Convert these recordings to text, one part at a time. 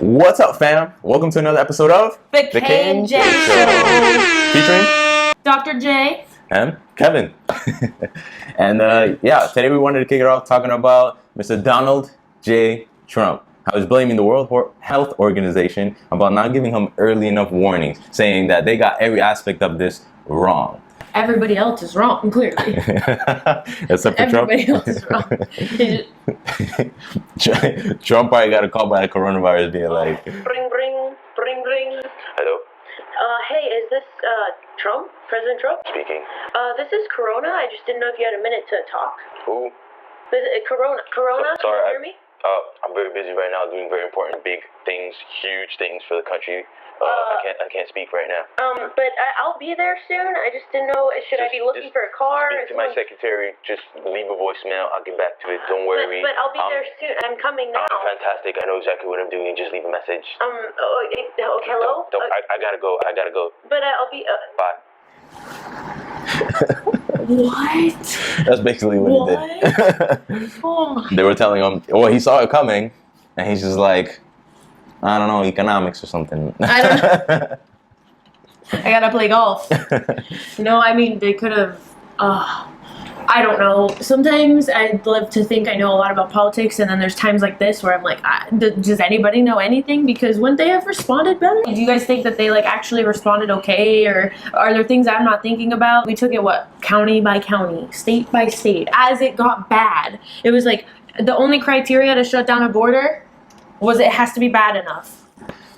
What's up, fam? Welcome to another episode of The K and J Show, featuring Dr. J and Kevin. And today we wanted to kick it off talking about Mr. Donald J. Trump. How he's blaming the World Health Organization about not giving him early enough warnings, saying that they got every aspect of this wrong. Everybody else is wrong, clearly. Except for Everybody Trump. else is wrong. Trump probably got a call by the coronavirus being like, Ring, ring, ring, ring. hello? Hey, is this, Trump? President Trump? Speaking. This is Corona. I just didn't know if you had a minute to talk. Who? Is it Corona? Corona? So- sorry, Can you hear me? I'm very busy right now doing very important, big things, huge things for the country. I can't speak right now. But I'll be there soon. I just didn't know, should I be looking for a car? Speak to my secretary, just leave a voicemail, I'll get back to it, don't worry. But I'll be there soon. I'm coming now. Fantastic, I know exactly what I'm doing, just leave a message. Hello? I gotta go. But I'll be, Bye. What? That's basically what he did. Oh my. They were telling him, well, he saw it coming, and he's just like, I don't know, economics or something. I gotta play golf. No, I mean, they could have, I don't know. Sometimes I'd love to think I know a lot about politics, and then there's times like this where I'm like, does anybody know anything? Because wouldn't they have responded better? Do you guys think that they actually responded okay, or are there things I'm not thinking about? We took it, county by county, state by state, as it got bad. It was like, the only criteria to shut down a border was it has to be bad enough.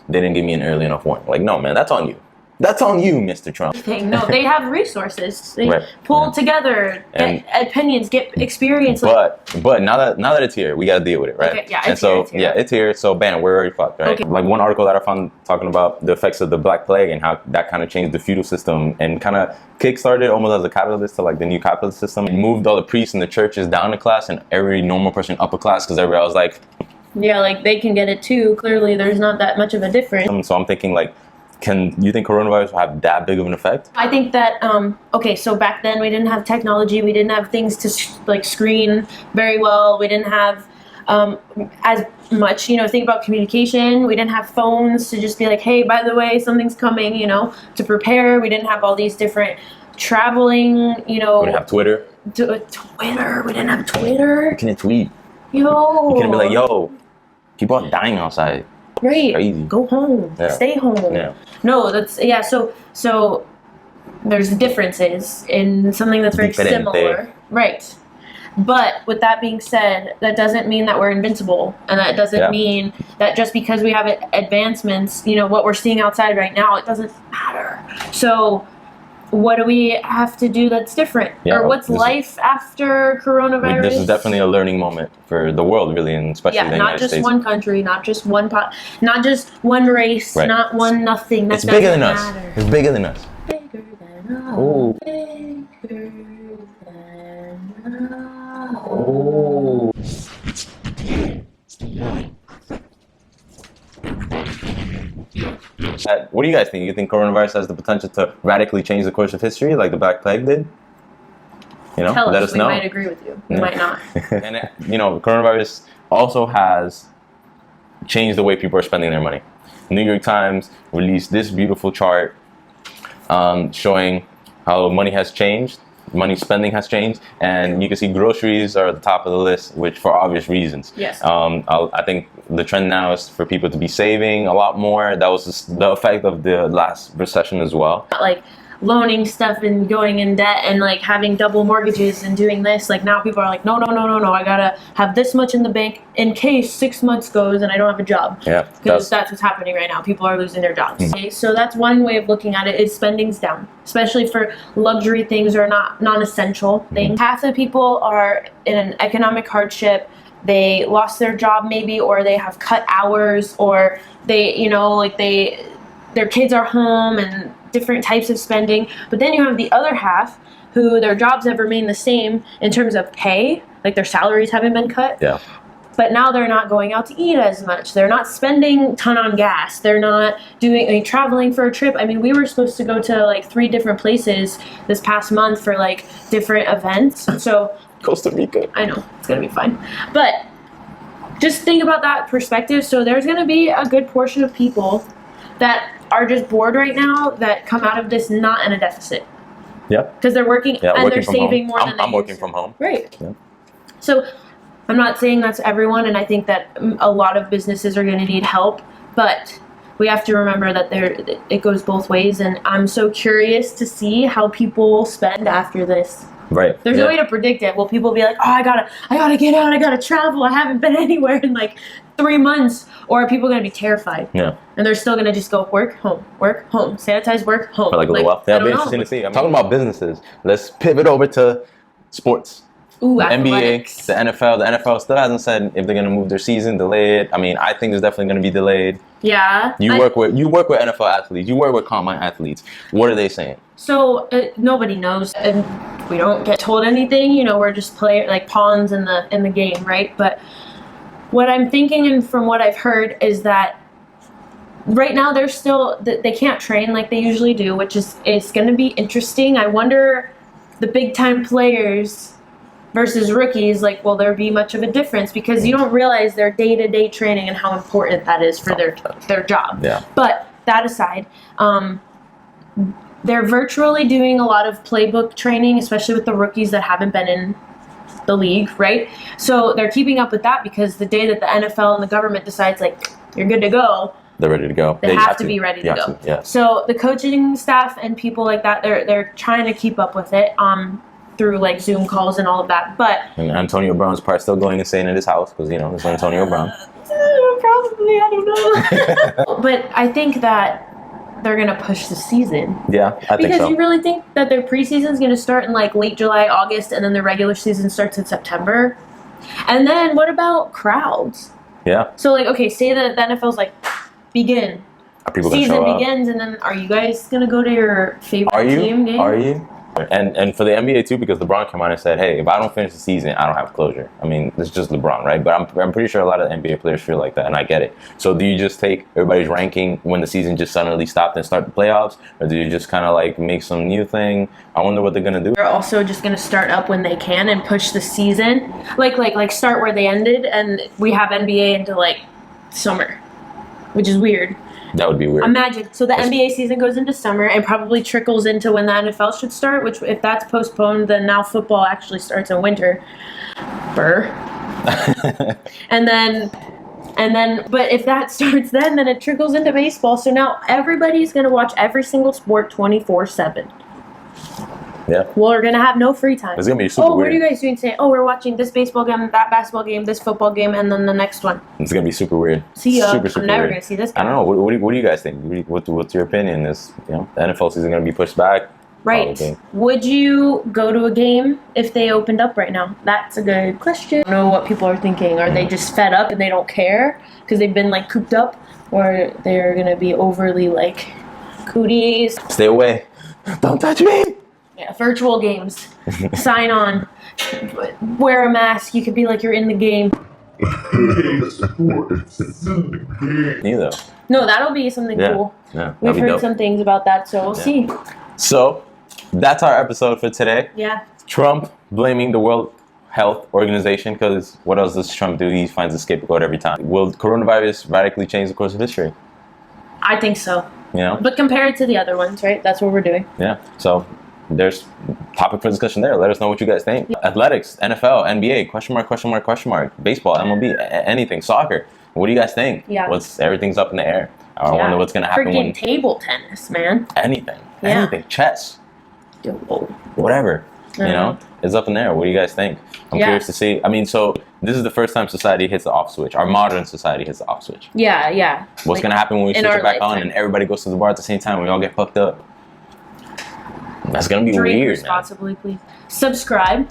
They didn't give me an early enough warning. Like, no, man, that's on you. That's on you, Mr. Trump. No, they have resources. They Right. pull together, And- get opinions, get experience. But now that it's here, we gotta deal with it, right? Okay, yeah, and it's so here. it's here. So bam, we're already fucked, right? Okay. Like one article that I found talking about the effects of the Black Plague and how that kind of changed the feudal system and kind of kickstarted almost as a catalyst to like the new capitalist system. It moved all the priests and the churches down to class and every normal person upper class because everybody was like, Yeah, like they can get it too. Clearly, there's not that much of a difference. so I'm thinking like, can you think coronavirus will have that big of an effect? I think that okay, so back then we didn't have technology, we didn't have things to screen very well, we didn't have as much, think about communication. We didn't have phones to just be like, hey, by the way, something's coming, to prepare. We didn't have all these different traveling, We didn't have Twitter. Twitter. We didn't have Twitter. You couldn't tweet. Yo. You couldn't be like, yo, people are dying outside. Right. Crazy. Go home. Yeah. Stay home. Yeah. No, that's so there's differences in something that's very Diferente. similar. Right. But with that being said, that doesn't mean that we're invincible, and that doesn't mean that just because we have advancements, what we're seeing outside right now, it doesn't matter. So what do we have to do that's different? Yeah, or what's life after coronavirus? This is definitely a learning moment for the world, really, and especially the not United just States. one country, not just one not just one race, Right. not one nothing. That It's bigger than us. matter. It's bigger than us. Bigger than us. Oh. Bigger than us. Oh. What do you guys think? You think coronavirus has the potential to radically change the course of history, like the Black Plague did? Tell let us. us We know. might agree with you. We Yeah. might not. And coronavirus also has changed the way people are spending their money. New York Times released this beautiful chart showing how money has changed, money spending has changed, and you can see groceries are at the top of the list, which for obvious reasons. Yes. I think the trend now is for people to be saving a lot more. That was just the effect of the last recession as well. Like loaning stuff and going in debt and having double mortgages and doing this. Now people are like, no, I gotta have this much in the bank in case 6 months goes and I don't have a job. Yeah, Because that's what's happening right now. People are losing their jobs. Okay, so that's one way of looking at it, is spending's down, especially for luxury things or non-essential things. Half the people are in an economic hardship. They lost their job maybe, or they have cut hours, or they, their kids are home and different types of spending. But then you have the other half who their jobs have remained the same in terms of pay, like their salaries haven't been cut. Yeah. But now they're not going out to eat as much. They're not spending a ton on gas. They're not traveling for a trip. I mean, we were supposed to go to 3 different places this past month for different events. So Costa Rica. I know it's gonna be fine. But just think about that perspective. So there's going to be a good portion of people that are just bored right now that come out of this not in a deficit. Yeah. Because they're working and working they're from saving home. more than I'm they working used from to. home. Right. Yeah. So I'm not saying that's everyone, and I think that a lot of businesses are going to need help, but we have to remember that it goes both ways, and I'm so curious to see how people spend after this. Right. There's no way to predict it. Will people be like, oh, I gotta get out, I gotta travel, I haven't been anywhere in like 3 months, or are people gonna be terrified? Yeah. And they're still gonna just go work, home, sanitize, work, home. For like a little while. Yeah, it'll be interesting to see. I'm talking about businesses. Let's pivot over to sports. Ooh, The athletics. NBA, the NFL. The NFL still hasn't said if they're gonna move their season, delay it. I mean, I think it's definitely gonna be delayed. Yeah. You work with NFL athletes. You work with combine athletes. What are they saying? So nobody knows, and we don't get told anything. You know, we're just pawns in the game, right? But what I'm thinking, and from what I've heard, is that right now they can't train like they usually do, which is going to be interesting. I wonder the big time players versus rookies, like, will there be much of a difference? Because you don't realize their day-to-day training and how important that is for their job. Yeah. But that aside, they're virtually doing a lot of playbook training, especially with the rookies that haven't been in the league, right? So they're keeping up with that, because the day that the NFL and the government decides, like, you're good to go, They're ready to go. they have to be ready to go. Yeah. So the coaching staff and people like that, they're trying to keep up with it through like Zoom calls and all of that. But And Antonio Brown's probably still going insane in his house because, you know, it's Antonio Brown. probably, I don't know. But I think that they're going to push the season. Yeah, I think Because so. you really think that their preseason is going to start in like late July, August, and then the regular season starts in September? And then what about crowds? Yeah. So like, okay, say that the NFL's like, begin. Are people going to Season show up? begins, and then are you guys going to go to your favorite Are you? team game? Are you? And for the NBA too, because LeBron came out and said, hey, if I don't finish the season, I don't have closure. I mean, it's just LeBron, right? But I'm pretty sure a lot of the NBA players feel like that, and I get it. So do you just take everybody's ranking when the season just suddenly stopped and start the playoffs? Or do you just kind of like make some new thing? I wonder what they're going to do. They're also just going to start up when they can and push the season. Like start where they ended, and we have NBA into like summer, which is weird. That would be weird. Imagine. So the NBA season goes into summer and probably trickles into when the NFL should start, which if that's postponed, then now football actually starts in winter. Burr. And then, but if that starts then it trickles into baseball. So now everybody's going to watch every single sport 24/7. Yeah. Well, we're going to have no free time. It's going to be super What weird. are you guys doing today? Oh, we're watching this baseball game, that basketball game, this football game, and then the next one. It's going to be super weird. See ya. Super I'm never weird. going to see this I guy. don't know. What do you guys think? What's your opinion? Is, you know, the NFL season going to be pushed back? Right. Probably. Would you go to a game if they opened up right now? That's a good question. I don't know what people are thinking. Are they just fed up and they don't care because they've been like cooped up? Or they're going to be overly like cooties? Stay away. Don't touch me. Yeah, virtual games. Sign on. Wear a mask. You could be like you're in the game. Neither. No, that'll be something Yeah. cool. Yeah. We've That'd be heard dope. some things about that, so we'll see. So, that's our episode for today. Yeah. Trump blaming the World Health Organization, because what else does Trump do? He finds a scapegoat every time. Will coronavirus radically change the course of history? I think so. You know? But compared to the other ones, right? That's what we're doing. Yeah. So, there's topic for discussion there. Let us know what you guys think. Athletics, NFL, NBA, question mark, question mark, question mark. Baseball, MLB, anything, soccer. What do you guys think? Yeah. Everything's up in the air. I wonder what's going to happen Freaking when table tennis, man. anything, Yeah. chess, Whoa. whatever. You Uh-huh. know, it's up in there. What do you guys think? I'm Yeah. curious to see. I mean, so this is the first time society hits the off switch. Our modern society hits the off switch. Yeah, yeah. What's gonna happen when we in switch our it back on lifetime. and everybody goes to the bar at the same time? We all get fucked up. That's gonna be Drink weird, man. responsibly, please. Subscribe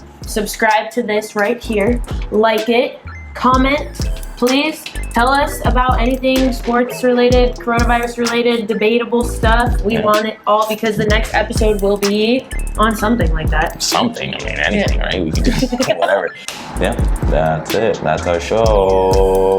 to this right here. Like it. Comment. Please tell us about anything sports related, coronavirus related, debatable stuff. We want it all because the next episode will be on something like that. Something. I mean, anything, right? We can just whatever. Yeah, that's it. That's our show.